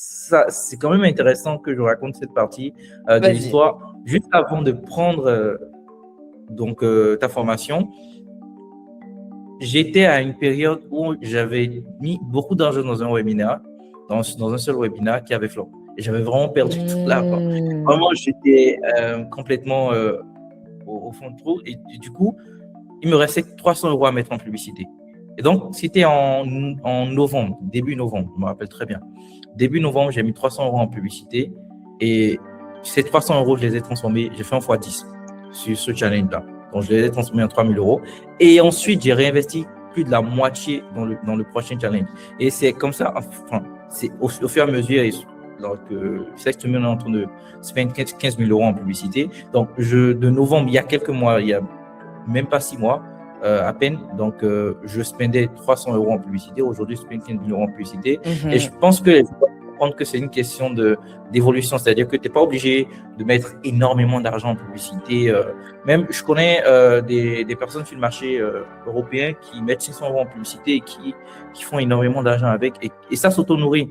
ça, c'est quand même intéressant que je raconte cette partie de Vas-y. l'histoire. Juste avant de prendre ta formation, j'étais à une période où j'avais mis beaucoup d'argent dans un webinaire, dans un seul webinaire qui avait flop. Et j'avais vraiment perdu tout l'argent. Vraiment, j'étais complètement au fond de trou. Et du coup, il me restait 300 € à mettre en publicité. Et donc, c'était en novembre, début novembre, je me rappelle très bien. Début novembre, j'ai mis 300 € en publicité. Et ces 300 €, je les ai transformés, j'ai fait un x10 sur ce challenge-là. Donc, je les ai transformés en 3000 €. Et ensuite, j'ai réinvesti plus de la moitié dans le prochain challenge. Et c'est comme ça, enfin, c'est au fur et à mesure, cette semaine, on est en train de spend 15 000 € en publicité. Donc, de novembre, il y a quelques mois, il y a même pas 6 mois, à peine. Donc, je spendais 300 € en publicité. Aujourd'hui, je spends 15 000 € en publicité. Et je pense que les gens doivent comprendre que c'est une question d'évolution. C'est-à-dire que tu n'es pas obligé de mettre énormément d'argent en publicité. Même, je connais des personnes sur le marché européen qui mettent 600 € en publicité et qui font énormément d'argent avec. Et ça s'auto-nourrit.